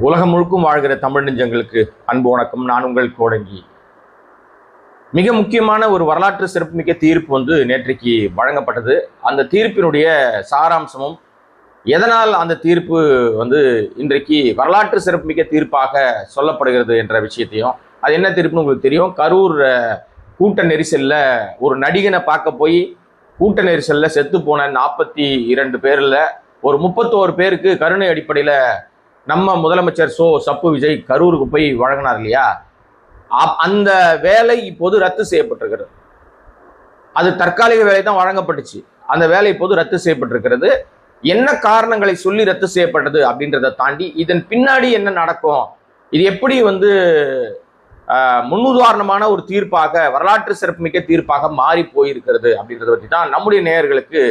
உலகம் முழுக்கும் வாழ்கிற தமிழ் நெஞ்சங்களுக்கு அன்பு வணக்கம். நான் உங்கள் கோடங்கி. மிக முக்கியமான ஒரு வரலாற்று சிறப்புமிக்க தீர்ப்பு நேற்றைக்கு வழங்கப்பட்டது. அந்த தீர்ப்பினுடைய சாராம்சமும் எதனால் அந்த தீர்ப்பு இன்றைக்கு வரலாற்று சிறப்புமிக்க தீர்ப்பாக சொல்லப்படுகிறது என்ற விஷயத்தையும், அது என்ன தீர்ப்புன்னு உங்களுக்கு தெரியும். கரூர் கூட்ட நெரிசல்ல ஒரு நடிகனை பார்க்க போய் கூட்ட நெரிசல்ல செத்து போன 42 பேர்ல ஒரு 31 பேருக்கு கருணை அடிப்படையில் நம்ம முதலமைச்சர் சப்பு விஜய் கரூருக்கு போய் வழங்கினார் இல்லையா, அந்த வேலை இப்போது ரத்து செய்யப்பட்டிருக்கிறது. அது தற்காலிக வேலை தான் வழங்கப்பட்டுச்சு. அந்த வேலை இப்போது ரத்து செய்யப்பட்டிருக்கிறது. என்ன காரணங்களை சொல்லி ரத்து செய்யப்பட்டது அப்படின்றத தாண்டி இதன் பின்னாடி என்ன நடக்கும், இது எப்படி முன்னுதாரணமான ஒரு தீர்ப்பாக, வரலாற்று சிறப்புமிக்க தீர்ப்பாக மாறி போயிருக்கிறது அப்படின்றத பற்றி தான் நம்முடைய நேயர்களுக்கு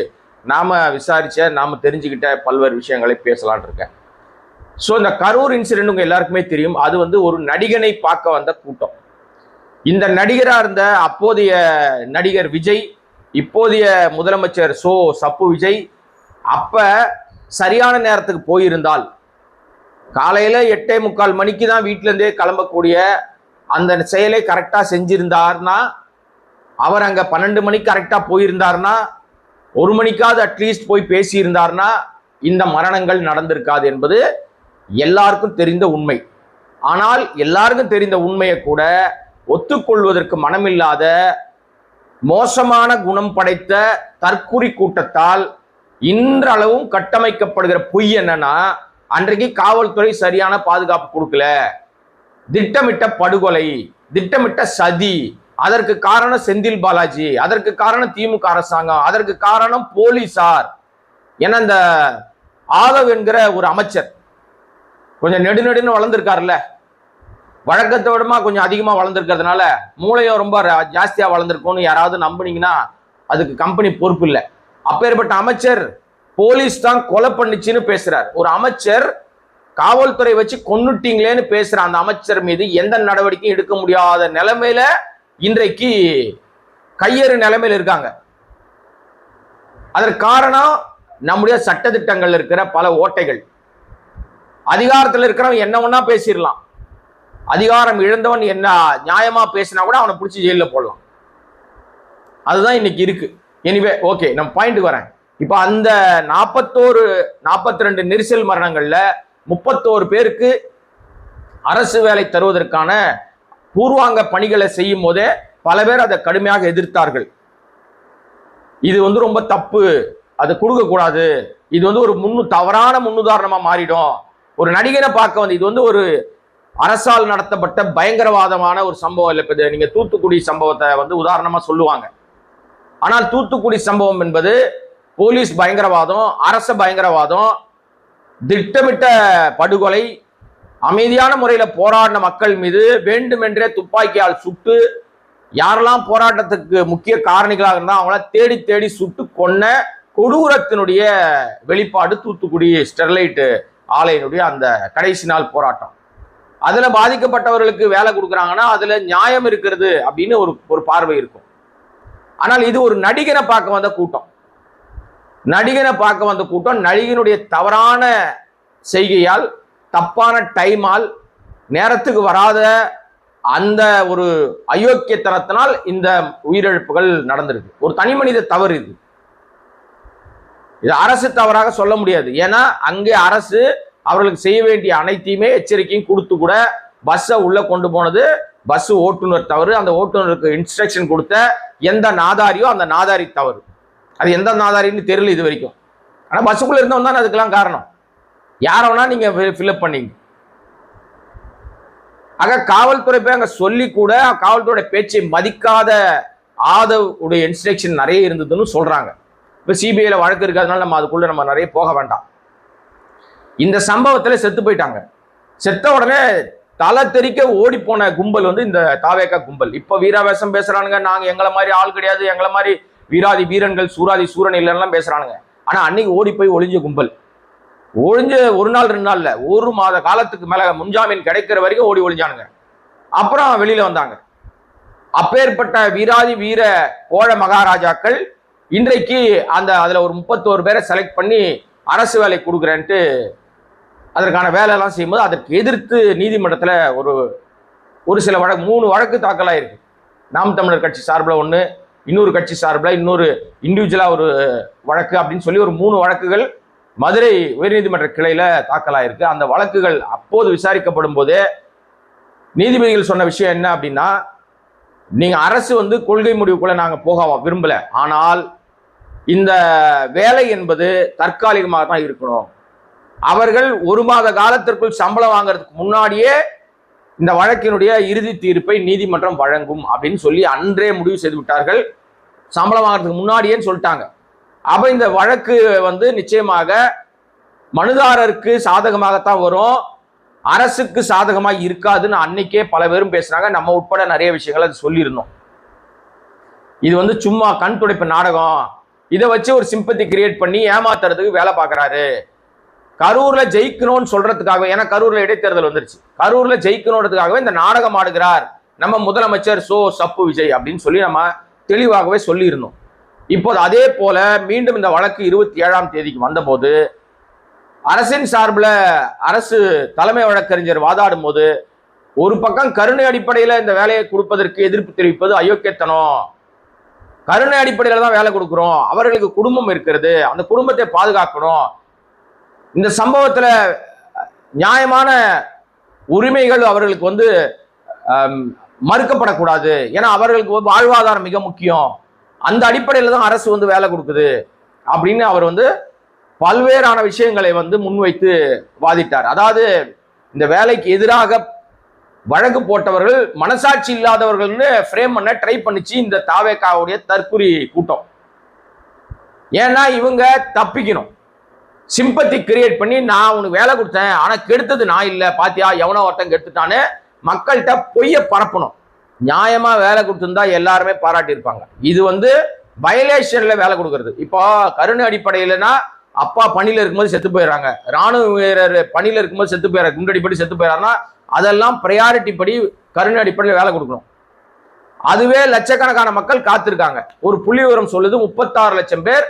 நாம தெரிஞ்சுக்கிட்ட பல்வேறு விஷயங்களை பேசலான் இருக்கேன். ஸோ இந்த கரூர் இன்சிடென்ட் உங்க எல்லாருக்குமே தெரியும். அது ஒரு நடிகனை பார்க்க வந்த கூட்டம். இந்த நடிகராக இருந்த அப்போதைய நடிகர் விஜய், இப்போதைய முதலமைச்சர் சப்பு விஜய் அப்ப சரியான நேரத்துக்கு போயிருந்தால், காலையில 8:45 மணிக்கு தான் வீட்டுல இருந்தே கிளம்பக்கூடிய அந்த செயலை கரெக்டா செஞ்சிருந்தார்னா, அவர் அங்க 12 மணிக்கு கரெக்டா போயிருந்தார்னா, 1 மணிக்காவது அட்லீஸ்ட் போய் பேசியிருந்தார்னா இந்த மரணங்கள் நடந்திருக்காது என்பது எல்லாருக்கும் தெரிந்த உண்மை. ஆனால் எல்லாருக்கும் தெரிந்த உண்மையை கூட ஒத்துக்கொள்வதற்கு மனமில்லாத மோசமான குணம் படைத்த தற்குறி கூட்டத்தால் இன்றளவும் கட்டமைக்கப்படுகிற பொய் என்னன்னா, அன்றைக்கு காவல்துறை சரியான பாதுகாப்பு கொடுக்கல, திட்டமிட்ட படுகொலை, திட்டமிட்ட சதி, அதற்கு காரணம் செந்தில் பாலாஜி, அதற்கு காரணம் திமுக அரசாங்கம், அதற்கு காரணம் போலீசார். ஏன்னா இந்த ஆதவ் என்கிற ஒரு அமைச்சர் கொஞ்சம் நெடுன்னு வளர்ந்துருக்காருல்ல, வழக்கத்தை விடமா கொஞ்சம் அதிகமா வளர்ந்துருக்கிறதுனால மூளையும் ரொம்ப ஜாஸ்தியா வளர்ந்துருக்கும்னு யாராவது நம்புனீங்கன்னா அதுக்கு கம்பெனி பொறுப்பு இல்லை. அப்பேற்பட்ட அமைச்சர் போலீஸ் தான் கொலை பண்ணிச்சுன்னு பேசுறார். ஒரு அமைச்சர் காவல்துறை வச்சு கொன்னுட்டீங்களேன்னு பேசுற அந்த அமைச்சர் மீது எந்த நடவடிக்கையும் எடுக்க முடியாத நிலைமையில இன்றைக்கு கையேறு நிலைமையில இருக்காங்க. அதற்கு காரணம் நம்முடைய சட்டத்திட்டங்கள் இருக்கிற பல ஓட்டைகள். அதிகாரத்தில் இருக்கிறவன் என்ன ஒன்னா பேசிடலாம், அதிகாரம் இழந்தவன் என்ன நியாயமா பேசினா கூட அவனை பிடிச்சி ஜெயில போடலாம். அதுதான் இன்னைக்கு இருக்கு. எனிவே ஓகே, நம்ம பாயிண்ட்டுக்கு வரேன். இப்ப அந்த 42 நெரிசல் மரணங்கள்ல 31 பேருக்கு அரசு வேலை தருவதற்கான பூர்வாங்க பணிகளை செய்யும் போதே பல பேர் அதை கடுமையாக எதிர்த்தார்கள். இது ரொம்ப தப்பு, அதை கொடுக்க கூடாது, இது ஒரு தவறான முன்னுதாரணமா மாறிடும். ஒரு நடிகனை பார்க்க இது ஒரு அரசால் நடத்தப்பட்ட பயங்கரவாதமான ஒரு சம்பவம் இல்லை. நீங்க தூத்துக்குடி சம்பவத்தை உதாரணமா சொல்லுவாங்க. ஆனால் தூத்துக்குடி சம்பவம் என்பது போலீஸ் பயங்கரவாதம், அரச பயங்கரவாதம், திட்டமிட்ட படுகொலை, அமைதியான முறையில போராடின மக்கள் மீது வேண்டுமென்றே துப்பாக்கியால் சுட்டு, யாரெல்லாம் போராட்டத்துக்கு முக்கிய காரணிகளாக இருந்தால் அவங்கள தேடி தேடி சுட்டு கொன்ன கொடூரத்தினுடைய வெளிப்பாடு தூத்துக்குடி ஸ்டெர்லைட் ஆலையினுடைய அந்த கடைசி நாள் போராட்டம். அதுல பாதிக்கப்பட்டவர்களுக்கு வேலை கொடுக்குறாங்கன்னா அதுல நியாயம் இருக்கிறது அப்படின்னு ஒரு பார்வை இருக்கும். ஆனால் இது ஒரு நடிகனை பார்க்க வந்த கூட்டம். நடிகனுடைய தவறான செய்கையால், தப்பான டைமால், நேரத்துக்கு வராத அந்த ஒரு அயோக்கியத்தனத்தினால் இந்த உயிரிழப்புகள் நடந்திருக்கு. ஒரு தனி மனித தவறு இது அரசு தவறாக சொல்ல முடியாது. ஏன்னா அங்கே அரசு அவர்களுக்கு செய்ய வேண்டிய அனைத்தையுமே எச்சரிக்கையும் கொடுத்து கூட பஸ்ஸை உள்ள கொண்டு போனது பஸ் ஓட்டுநர் தவறு. அந்த ஓட்டுநருக்கு இன்ஸ்ட்ரக்ஷன் கொடுத்த எந்த நாதாரியோ அந்த நாதாரி தவறு. அது எந்த நாதாரின்னு தெரியல இது வரைக்கும். ஆனா பஸ்ஸுக்குள்ள இருந்தவன் தான் அதுக்கெல்லாம் காரணம். யாரவனா நீங்க ஃபில்அப் பண்ணீங்க. ஆக காவல்துறை போய் அங்க சொல்லி கூட காவல்துறை பேச்சை மதிக்காத ஆதவ் உடைய இன்ஸ்ட்ரக்ஷன் நிறைய இருந்ததுன்னு சொல்றாங்க. இப்ப சிபிஐல வழக்கு இருக்கிறதுனால நம்ம நிறைய போக வேண்டாம். இந்த சம்பவத்துல செத்து போயிட்டாங்க. செத்த உடனே தலை தெறிக்க ஓடி போன கும்பல் இந்த தாவேக்கா கும்பல். இப்ப வீராவேசம் பேசுறானுங்க, நாங்க எங்களை மாதிரி ஆள் கிடையாது, எங்களை மாதிரி வீராதி வீரன்கள், சூராதி சூரன் இல்லைன்னா பேசுறானுங்க. ஆனா அன்னைக்கு ஓடி போய் ஒளிஞ்ச கும்பல், ஒளிஞ்ச 1 நாள் 2 நாள்ல 1 மாத காலத்துக்கு மேல முன்ஜாமீன் கிடைக்கிற வரைக்கும் ஓடி ஒளிஞ்சானுங்க. அப்புறம் வெளியில வந்தாங்க. அப்பேற்பட்ட வீராதி வீர கோழ மகாராஜாக்கள் இன்றைக்கு அதுல ஒரு 31 பேரை செலக்ட் பண்ணி அரசு வேலை கொடுக்குறேன்ட்டு அதற்கான வேலையெல்லாம் செய்யும்போது அதற்கு எதிர்த்து நீதிமன்றத்தில் ஒரு சில வழக்கு 3 வழக்கு தாக்கலாயிருக்கு. நாம் தமிழர் கட்சி சார்பில் ஒன்று, இன்னொரு கட்சி சார்பில் இன்னொரு இண்டிவிஜுவலாக ஒரு வழக்கு அப்படின்னு சொல்லி ஒரு 3 வழக்குகள் மதுரை உயர்நீதிமன்ற கிளையில தாக்கலாயிருக்கு. அந்த வழக்குகள் அப்போது விசாரிக்கப்படும் போதே நீதிபதிகள் சொன்ன விஷயம் என்ன அப்படின்னா, நீங்க அரசு கொள்கை முடிவுக்குள்ள நாங்க போக விரும்பல, ஆனால் இந்த வேலை என்பது தற்காலிகமாக தான் இருக்கணும். அவர்கள் 1 மாத காலத்திற்குள் சம்பளம் வாங்குறதுக்கு முன்னாடியே இந்த வழக்கினுடைய இறுதி தீர்ப்பை நீதிமன்றம் வழங்கும் அப்படின்னு சொல்லி அன்றே முடிவு செய்து விட்டார்கள். சம்பளம் வாங்குறதுக்கு முன்னாடியே சொல்லிட்டாங்க. அப்ப இந்த வழக்கு நிச்சயமாக மனுதாரருக்கு சாதகமாகத்தான் வரும், அரசுக்கு சாதகமாக இருக்காதுன்னு அன்னைக்கே பல பேரும் பேசுறாங்க. நம்ம உட்பட நிறைய விஷயங்கள் அது சொல்லியிருந்தோம். இது சும்மா கண் துடைப்பு நாடகம், இதை வச்சு ஒரு சிம்பத்தி கிரியேட் பண்ணி ஏமாத்துறதுக்கு வேலை பார்க்கறாரு. கரூர்ல ஜெயிக்கணும்னு சொல்றதுக்காக, ஏன்னா கரூர்ல இடைத்தேர்தல் வந்துருச்சு, கரூர்ல ஜெயிக்கணுன்றதுக்காகவே இந்த நாடகம் ஆடுகிறார் நம்ம முதலமைச்சர் சப்பு விஜய் அப்படின்னு சொல்லி நம்ம தெளிவாகவே சொல்லியிருந்தோம். இப்போது அதே போல மீண்டும் இந்த வழக்கு 27ஆம் தேதிக்கு வந்தபோது அரசின் சார்பில் அரசு தலைமை வழக்கறிஞர் வாதாடும் போது ஒரு பக்கம் கருணை அடிப்படையில் இந்த வேலையை கொடுப்பதற்கு எதிர்ப்பு தெரிவிப்பது அயோக்கியத்தனம். கருணை அடிப்படையில் தான் வேலை கொடுக்குறோம், அவர்களுக்கு குடும்பம் இருக்கிறது, அந்த குடும்பத்தை பாதுகாக்கணும், இந்த சம்பவத்தில் நியாயமான உரிமைகள் அவர்களுக்கு மறுக்கப்படக்கூடாது, ஏன்னா அவர்களுக்கு வாழ்வாதாரம் மிக முக்கியம், அந்த அடிப்படையில் தான் அரசு வேலை கொடுக்குது அப்படின்னு அவர் பல்வேறான விஷயங்களை முன்வைத்து வாதிட்டார். அதாவது இந்த வேலைக்கு எதிராக வழக்கு போட்டவர்கள் மனசாட்சி இல்லாதவர்கள்னு ஃப்ரேம் பண்ண ட்ரை பண்ணிச்சு இந்த தாவேகாவுடைய தற்குறி கூட்டம். ஏன்னா இவங்க தப்பிக்கணும், சிம்பத்தி கிரியேட் பண்ணி நான் உனக்கு வேலை கொடுத்தேன் ஆனா கெடுத்தது நான் இல்லை, பாத்தியா எவனோ ஒருத்தன் கெடுத்துட்டான்னு மக்கள்கிட்ட பொய்ய பரப்பணும். நியாயமா வேலை கொடுத்திருந்தா எல்லாருமே பாராட்டி இருப்பாங்க. இது வயலேஷன்ல வேலை கொடுக்கறது. இப்போ கருணை அடிப்படையிலனா அப்பா பணியில இருக்கும்போது செத்து போயிடறாங்க, ராணுவ வீரர் பணியில இருக்கும்போது செத்து போயிடறாங்க, குண்டடிப்படி செத்து போயிடறாங்கன்னா அதெல்லாம் பிரையாரிட்டி படி கருணை அடிப்படையில் வேலை கொடுக்கணும். அதுவே லட்சக்கணக்கான மக்கள் காத்திருக்காங்க. ஒரு புள்ளி விவரம் சொல்லுது, 36 லட்சம் பேர்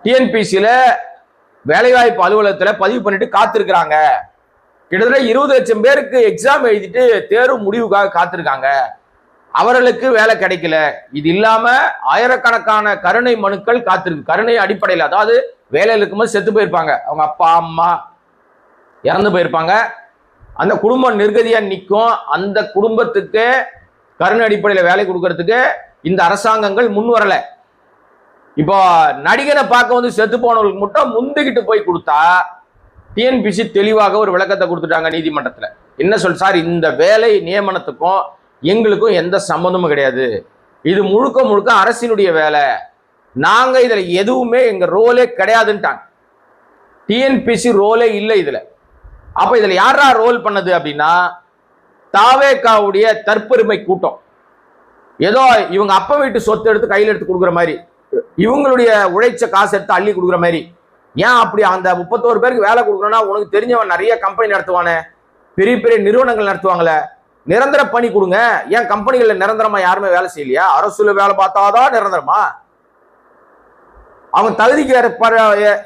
டிஎன்பிசியில வேலைவாய்ப்பு அலுவலகத்துல பதிவு பண்ணிட்டு காத்திருக்கிறாங்க. கிட்டத்தட்ட 20 லட்சம் பேருக்கு எக்ஸாம் எழுதிட்டு தேர்வு முடிவுக்காக காத்திருக்காங்க, அவர்களுக்கு வேலை கிடைக்கல. இது இல்லாம ஆயிரக்கணக்கான கருணை மனுக்கள் காத்திருக்கு. கருணை அடிப்படையில், அதாவது வேலையில் இருக்கும்போது செத்து போயிருப்பாங்க, அவங்க அப்பா அம்மா இறந்து போயிருப்பாங்க, அந்த குடும்பம் நிர்கதியா நிற்கும், அந்த குடும்பத்துக்கு கருணை அடிப்படையில் வேலை கொடுக்கறதுக்கு இந்த அரசாங்கங்கள் முன் வரல. இப்போ நடிகனை பார்க்க செத்து போனவர்களுக்கு மட்டும் முந்துகிட்டு போய் கொடுத்தா டிஎன்பிசி தெளிவாக ஒரு விளக்கத்தை கொடுத்துட்டாங்க நீதிமன்றத்துல. என்ன சார், இந்த வேலை நியமனத்துக்கும் எங்களுக்கும் எந்த சம்பந்தமும் கிடையாது, இது முழுக்க முழுக்க அரசினுடைய வேலை, நாங்க இதுல எதுவுமே எங்க ரோலே கிடையாதுன்ட்டாங்க. டிஎன்பிசி ரோலே இல்லை இதுல. அப்ப இதுல யாரா ரோல் பண்ணது அப்படின்னா தாவேகாவுடைய தற்பெருமை கூட்டம். ஏதோ இவங்க அப்ப வீட்டு சொத்து எடுத்து கையில் எடுத்து கொடுக்குற மாதிரி, இவங்களுடைய உழைச்ச காசு எடுத்து அள்ளி கொடுக்குற மாதிரி. ஏன் அப்படி அந்த 31 பேருக்கு வேலை கொடுக்கணும்னா உனக்கு தெரிஞ்சவன் நிறைய கம்பெனி நடத்துவானே, பெரிய பெரிய நிறுவனங்கள் நடத்துவாங்களே, நிரந்தர பணி கொடுங்க. ஏன் கம்பெனிகள்ல நிரந்தரமா யாருமே வேலை செய்யலையா? அரசுல வேலை பார்த்தாதான் நிரந்தரமா? அவங்க தகுதிக்கு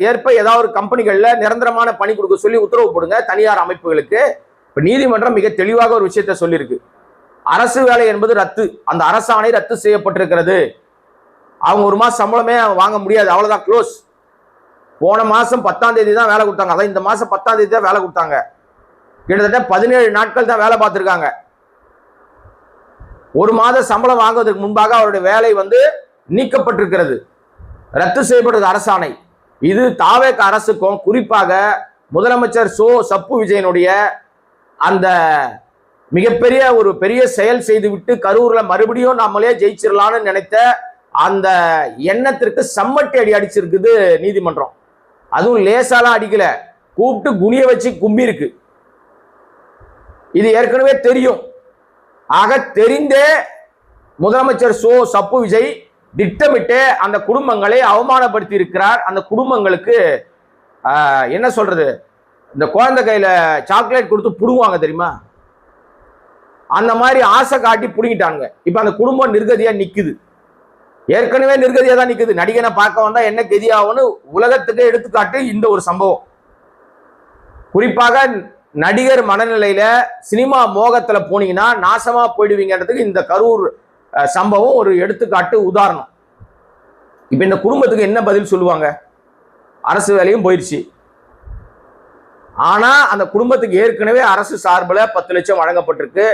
ஏற்ப ஏதாவது ஒரு கம்பெனிகள்ல நிரந்தரமான பணி கொடுக்க சொல்லி உத்தரவு போடுங்க தனியார் அமைப்புகளுக்கு. இப்ப நீதிமன்றம் மிக தெளிவாக ஒரு விஷயத்த சொல்லியிருக்கு, அரசு வேலை என்பது ரத்து, அந்த அரசாணை ரத்து செய்யப்பட்டிருக்கிறது. அவங்க 1 மாசம் சம்பளமே வாங்க முடியாது, அவ்வளவுதான், க்ளோஸ். போன மாசம் 10ஆம் தேதி தான் வேலை கொடுத்தாங்க, அதான் இந்த மாசம் 10ஆம் தேதி தான் வேலை கொடுத்தாங்க. கிட்டத்தட்ட 17 நாட்கள் தான் வேலை பார்த்திருக்காங்க. 1 மாத சம்பளம் வாங்குவதற்கு முன்பாக அவருடைய வேலை நீக்கப்பட்டிருக்கிறது, ரத்து செய்யப்பட்டது அரசாணை. இது தாவேக அரசுக்கும் குறிப்பாக முதலமைச்சர் சப்பு விஜயனுடைய அந்த மிகப்பெரிய ஒரு பெரிய செயல் செய்துவிட்டு கரூர்ல மறுபடியும் நம்மளே ஜெயிச்சிடலான்னு நினைத்த அந்த எண்ணத்திற்கு சம்மட்டி அடி அடிச்சிருக்குது நீதிமன்றம். அதுவும் லேசாலாம் அடிக்கல, கூப்பிட்டு குனிய வச்சு கும்பி இருக்கு. இது ஏற்கனவே தெரியும். ஆக தெரிந்தே முதலமைச்சர் சப்பு விஜய் திட்டமிட்டு அந்த குடும்பங்களை அவமானப்படுத்தி இருக்கிறார். அந்த குடும்பங்களுக்கு என்ன சொல்றது, இந்த குழந்தை கையில சாக்லேட் கொடுத்து புடுங்குவாங்க தெரியுமா, அந்த மாதிரி ஆசை காட்டி புடுங்கிட்டாங்க. இப்ப அந்த குடும்பம் நிர்கதியா நிக்குது, ஏற்கனவே நிர்கதியா தான் நிக்குது. நடிகனை பார்க்க வந்தா என்ன கதியாகும்னு உலகத்துக்கு எடுத்துக்காட்டு இந்த ஒரு சம்பவம். குறிப்பாக நடிகர் மனநிலையில சினிமா மோகத்துல போனீங்கன்னா நாசமா போயிடுவீங்கன்றதுக்கு இந்த கரூர் சம்பவம் ஒரு எடுத்துக்காட்டு உதாரணம். இப்ப இந்த குடும்பத்துக்கு என்ன பதில் சொல்லுவாங்க? அரசு வேலையும் போயிடுச்சு. ஆனா அந்த குடும்பத்துக்கு ஏற்கனவே அரசு சார்பில் 10 லட்சம் வழங்கப்பட்டிருக்கு.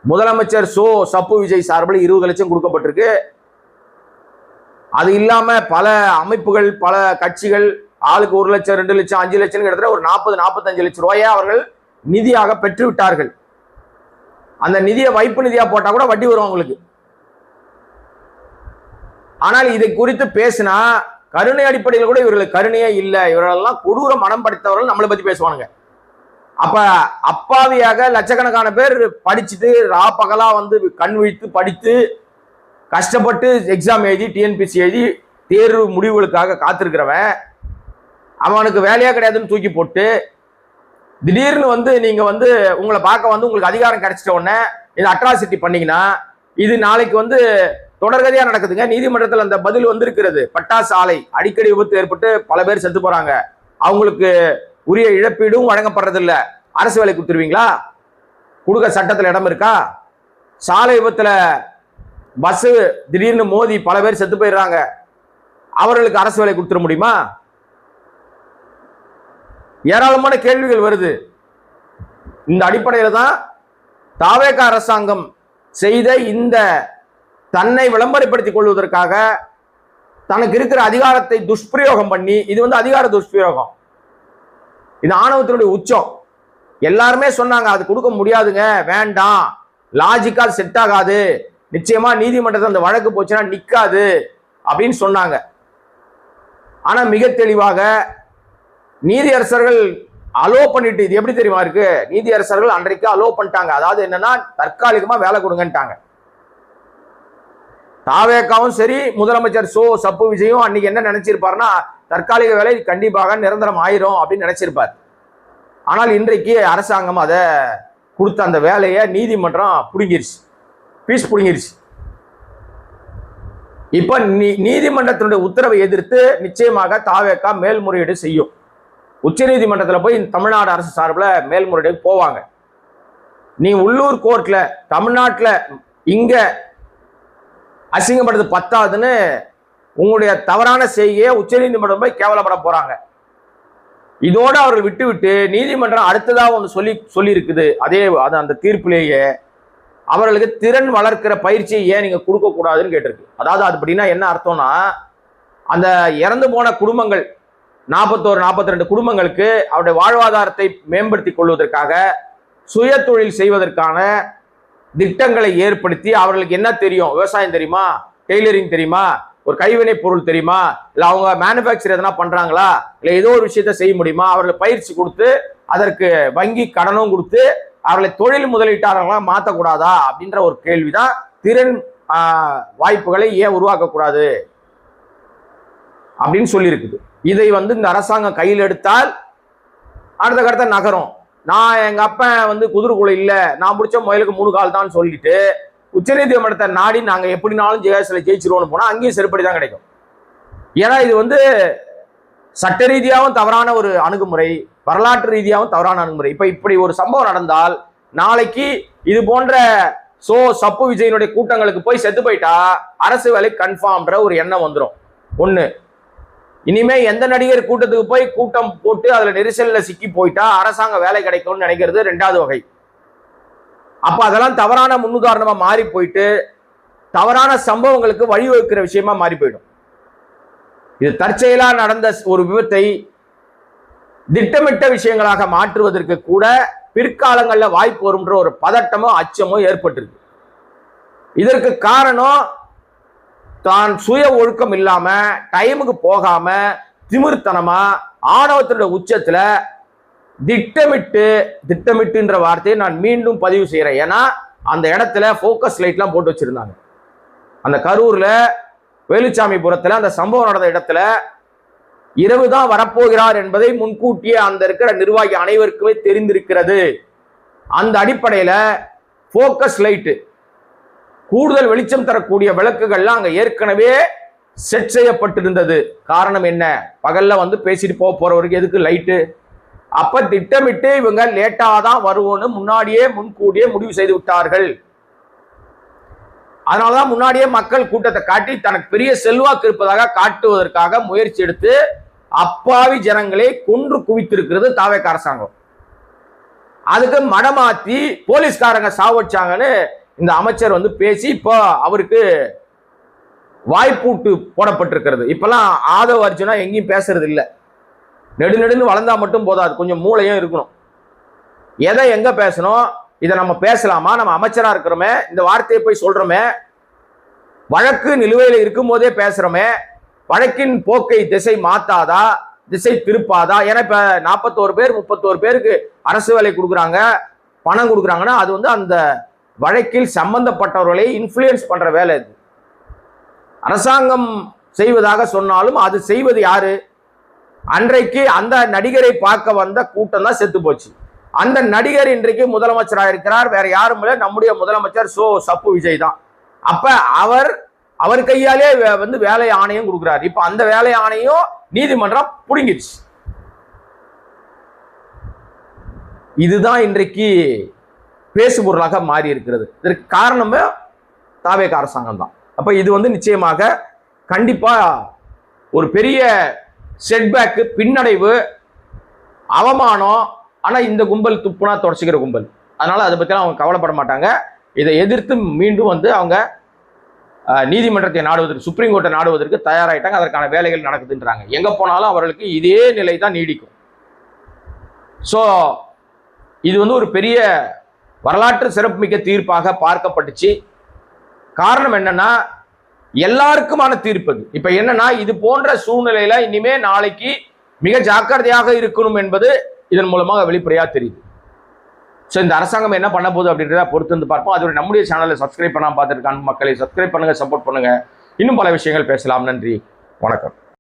முதலமைச்சர் சப்பு விஜய் சார்பில் 20 லட்சம் கொடுக்கப்பட்டிருக்கு. அது இல்லாம பல அமைப்புகள், பல கட்சிகள் ஆளுக்கு 1 லட்சம், 2 லட்சம், 5 லட்சம் கிட்டத்தட்ட ஒரு 40-45 லட்சம் ரூபாயை அவர்கள் நிதியாக பெற்று விட்டார்கள். அந்த நிதியை வைப்பு நிதியா போட்டா கூட வட்டி வரும் அவங்களுக்கு. ஆனால் இதை குறித்து பேசினா கருணை அடிப்படையில் கூட இவர்களுக்கு கருணையே இல்லை, இவர்களெல்லாம் கொடூர மனம் படைத்தவர்கள் நம்மளை பத்தி பேசுவானுங்க. அப்ப அப்பாவியாக லட்சக்கணக்கான பேர் படிச்சுட்டு பகலா வந்து கண் விழித்து படித்து கஷ்டப்பட்டு எக்ஸாம் எழுதி டிஎன்பிசி எழுதி தேர்வு முடிவுகளுக்காக காத்திருக்கிறவன் அவனுக்கு வேலையா கிடையாதுன்னு தூக்கி போட்டு திடீர்னு வந்து நீங்க வந்து உங்களை பார்க்க வந்து உங்களுக்கு அதிகாரம் கிடைச்சிட்ட உடனே இந்த அட்ராசிட்டி பண்ணீங்கன்னா இது நாளைக்கு வந்து தொடர்கதையா நடக்குதுங்க. நீதிமன்றத்தில் அந்த பதில் வந்திருக்கிறது. பட்டாசு ஆலை அடிக்கடி விபத்து ஏற்பட்டு பல பேர் செத்து போறாங்க, அவங்களுக்கு உரிய இழப்பீடும் வழங்கப்படுறதில்ல. அரசு வேலை கொடுத்துருவீங்களா? கொடுக்க சட்டத்தில் இடம் இருக்கா? சாலை விபத்துல பஸ் திடீர்னு மோதி பல பேர் செத்து போயிடுறாங்க, அவர்களுக்கு அரசு வேலை கொடுத்துட முடியுமா? ஏராளமான கேள்விகள் வருது. இந்த அடிப்படையில் தான் தாவேக அரசாங்கம் செய்த இந்த தன்னை விளம்பரப்படுத்திக் கொள்வதற்காக தனக்கு இருக்கிற அதிகாரத்தை துஷ்பிரயோகம் பண்ணி, இது வந்து அதிகார துஷ்பிரயோகம், இது ஆணவத்தினுடைய உச்சம். எல்லாருமே சொன்னாங்க அது கொடுக்க முடியாதுங்க, வேண்டாம், லாஜிக்கா செட் ஆகாது, நிச்சயமா நீதிமன்றத்தில் அந்த வழக்கு போச்சுன்னா நிக்காது அப்படின்னு சொன்னாங்க. ஆனா மிக தெளிவாக நீதியரசர்கள் அலோ பண்ணிட்டு, இது எப்படி தெரியுமா இருக்கு, நீதியரசர்கள் அன்றைக்கு அலோ பண்ணிட்டாங்க. அதாவது என்னன்னா தற்காலிகமா வேலை கொடுங்கன்ட்டாங்க. தாவேக்காவும் சரி முதலமைச்சர் சப்பு விஜயும் அன்னைக்கு என்ன நினைச்சிருப்பாருன்னா தற்காலிக வேலை கண்டிப்பாக நிரந்தரம் ஆயிரும் அப்படின்னு நினைச்சிருப்பார். ஆனால் இன்றைக்கு அரசாங்கம் அதை கொடுத்த அந்த வேலையை நீதிமன்றம் புடுங்கிருச்சு, பீஸ் புடுங்கிருச்சு. இப்ப நீதிமன்றத்தினுடைய உத்தரவை எதிர்த்து நிச்சயமாக தாவேக்கா மேல்முறையீடு செய்யும். உச்ச நீதிமன்றத்தில் போய் தமிழ்நாடு அரசு சார்பில் மேல்முறையீடு போவாங்க. நீ உள்ளூர் கோர்ட்ல தமிழ்நாட்டில் இங்க அசிங்கப்படுறது பத்தாதுன்னு உங்களுடைய தவறான செய்கையை உச்ச நீதிமன்றம் போய் கேவலப்பட போறாங்க. இதோடு அவர்கள் விட்டு நீதிமன்றம் அடுத்ததா ஒன்று சொல்லி இருக்குது. அந்த தீர்ப்பிலேயே அவர்களுக்கு திறன் வளர்க்கிற பயிற்சியை ஏன் நீங்க கொடுக்க கூடாதுன்னு கேட்டிருக்கு. அதாவது அது அப்படின்னா என்ன அர்த்தம்னா, அந்த இறந்து போன குடும்பங்கள் 41-42 குடும்பங்களுக்கு அவருடைய வாழ்வாதாரத்தை மேம்படுத்தி கொள்வதற்காக சுய தொழில் செய்வதற்கான திட்டங்களை ஏற்படுத்தி, அவர்களுக்கு என்ன தெரியும், விவசாயம் தெரியுமா, டெய்லரிங் தெரியுமா, ஒரு கைவினை பொருள் தெரியுமா, இல்லை அவங்க மேனுஃபேக்சர் எதனா பண்றாங்களா, இல்லை ஏதோ ஒரு விஷயத்த செய்ய முடியுமா, அவர்களுக்கு பயிற்சி கொடுத்து அதற்கு வங்கி கடனும் கொடுத்து அவர்களை தொழில் முதலீட்டாளர்களா மாற்றக்கூடாதா அப்படின்ற ஒரு கேள்விதான். திறன் வாய்ப்புகளை ஏன் உருவாக்கக்கூடாது அப்படின்னு சொல்லியிருக்குது. இதை வந்து இந்த அரசாங்கம் கையில் எடுத்தால் அடுத்த கட்ட நகரம். நான் எங்க அப்பன் வந்து குதிரைக்குள்ள இல்ல, நான் பிடிச்ச முயலுக்கு 3 கால் தான் சொல்லிட்டு உச்சநீதிமன்றத்தை நாடி நாங்க எப்படினாலும் ஜெயிச்சிருவோம்னு போனா அங்கேயும் செருப்படி தான் கிடைக்கும். ஏன்னா இது வந்து சட்ட ரீதியாகவும் தவறான ஒரு அணுகுமுறை, வரலாற்று ரீதியாகவும் தவறான அணுகுமுறை. இப்படி ஒரு சம்பவம் நடந்தால் நாளைக்கு இது போன்ற சப்பு விஜயனுடைய கூட்டங்களுக்கு போய் செத்து போயிட்டா அரசு வேலை கன்ஃபார்ம்ன்ற ஒரு எண்ணம் வந்துடும். ஒண்ணு, இனிமே எந்த நடிகர் கூட்டத்துக்கு போய் கூட்டம் போட்டு அதுல நெரிசல்ல சிக்கி போயிட்டா அரசாங்க வேலை கிடைக்கும்னு நினைக்கிறது 2வது வகை. அப்ப அதெல்லாம் தவறான முன்னுதாரணமா மாறி போயிட்டு தவறான சம்பவங்களுக்கு வழிவகுக்கிற விஷயமா மாறி போயிடும். இது தற்செயலா நடந்த ஒரு விபத்தை திட்டமிட்ட விஷயங்களாக மாற்றுவதற்கு கூட பிற்காலங்கள்ல வாய்ப்பு வரும்ன்ற ஒரு பதட்டமோ அச்சமோ ஏற்பட்டிருக்கு. இதற்கு காரணம் தான் சுய ஒழுக்கம் இல்லாம டைமுக்கு போகாம திமிர்த்தனமா ஆணவத்தினுடைய உச்சத்துல திட்டமிட்டுன்ற வார்த்தையை நான் மீண்டும் பதிவு செய்யறேன். ஏன்னா அந்த இடத்துல போக்கஸ் லைட்லாம் போட்டு வச்சிருந்தாங்க. அந்த கரூர்ல வேலுச்சாமிபுரத்துல அந்த சம்பவம் நடந்த இடத்துல இரவுதான் வரப்போகிறார் என்பதை முன்கூட்டியே அந்த இருக்கிற நிர்வாகி அனைவருக்குமே தெரிந்திருக்கிறது. அந்த அடிப்படையில போக்கஸ் லைட்டு, கூடுதல் வெளிச்சம் தரக்கூடிய விளக்குகள்லாம் அங்க ஏற்கனவே செட் செய்யப்பட்டிருந்தது. காரணம் என்ன, பகல்ல வந்து பேசிட்டு போறவருக்கு எதுக்கு லைட்டு, அப்ப திட்டமிட்டு இவங்க லேட்டா தான் வருவோம்னு முன்கூடியே முடிவு செய்து விட்டார்கள். அதனாலதான் முன்னாடியே மக்கள் கூட்டத்தை காட்டி தனக்கு பெரிய செல்வாக்கு இருப்பதாக காட்டுவதற்காக முயற்சி எடுத்து அப்பாவி ஜனங்களை கொன்று குவித்திருக்கிறது தாவேக அரசாங்கம். அதுக்கு மடமாத்தி போலீஸ்காரங்க சாவச்சாங்கன்னு இந்த அமைச்சர் பேசி இப்போ அவருக்கு வாய்ப்பூட்டு போடப்பட்டிருக்கிறது. இப்பெல்லாம் ஆதவ அர்ஜுனா எங்கேயும் பேசுறது இல்லை. நெடுன்னு வளர்ந்தா மட்டும் போதாது, கொஞ்சம் மூளையும் இருக்கணும். எதை எங்க பேசணும், இதை நம்ம பேசலாமா, நம்ம அமைச்சரா இருக்கிறோமே, இந்த வார்த்தையை போய் சொல்றோமே, வழக்கு நிலுவையில் இருக்கும் போதே பேசுறோமே, வழக்கின் போக்கை திசை மாத்தாதா, திசை திருப்பாதா? ஏன்னா இப்ப 41 பேர் 31 பேருக்கு அரசு வேலை கொடுக்குறாங்க, பணம் கொடுக்குறாங்கன்னா அது அந்த வழக்கில் சம்பந்தப்பட்டவர்களை இன்ஃப்ளூயன்ஸ் பண்ற வேலை. இது அரசாங்கம் செய்வதாக சொன்னாலும் அது செய்வது யாரு? அன்றைக்கு அந்த நடிகரை பார்க்க வந்த கூட்டம் தான் செத்து போச்சு. அந்த நடிகர் இன்றைக்கு முதலமைச்சராக இருக்கிறார். வேற யாரும் இல்லை, நம்முடைய முதலமைச்சர் சப்பு விஜய் தான். அப்ப அவர் கையாலே வேலை ஆணையம் கொடுக்கிறார். இப்ப அந்த வேலை ஆணையம் நீதிமன்றம் புடுங்கிடுச்சு. இதுதான் இன்றைக்கு பேசுபொருளாக மாறி இருக்கிறது. இதற்கு காரணமே தாவேக அரசாங்கம் தான். அப்ப இது நிச்சயமாக கண்டிப்பா ஒரு பெரிய செட்பேக், பின்னடைவு, அவமானம். ஆனா இந்த கும்பல் துப்புனா தொடச்சிக்கிற கும்பல், அதனால அதை பத்தி அவங்க கவலைப்பட மாட்டாங்க. இதை எதிர்த்து மீண்டும் அவங்க நீதிமன்றத்தை நாடுவதற்கு, சுப்ரீம் கோர்ட்டை நாடுவதற்கு தயாராயிட்டாங்க. அதற்கான வேலைகள் நடக்குதுன்றாங்க. எங்க போனாலும் அவர்களுக்கு இதே நிலை தான் நீடிக்கும். ஸோ இது ஒரு பெரிய வரலாற்று சிறப்புமிக்க தீர்ப்பாக பார்க்கப்பட்டுச்சு. காரணம் என்னன்னா, எல்லாருக்குமான தீர்ப்பு. இப்ப என்னன்னா, இது போன்ற சூழ்நிலையில இனிமே நாளைக்கு மிக ஜாக்கிரதையாக இருக்கணும் என்பது இதன் மூலமாக வெளிப்படையா தெரியுது. ஸோ இந்த அரசாங்கம் என்ன பண்ண போகுது அப்படின்றத பொறுத்து பார்ப்போம். அதோட நம்முடைய சேனலை சப்ஸ்கிரைப் பண்ணாம பார்த்துருக்காங்க மக்களை சப்ஸ்கிரைப் பண்ணுங்க, சப்போர்ட் பண்ணுங்க. இன்னும் பல விஷயங்கள் பேசலாம். நன்றி, வணக்கம்.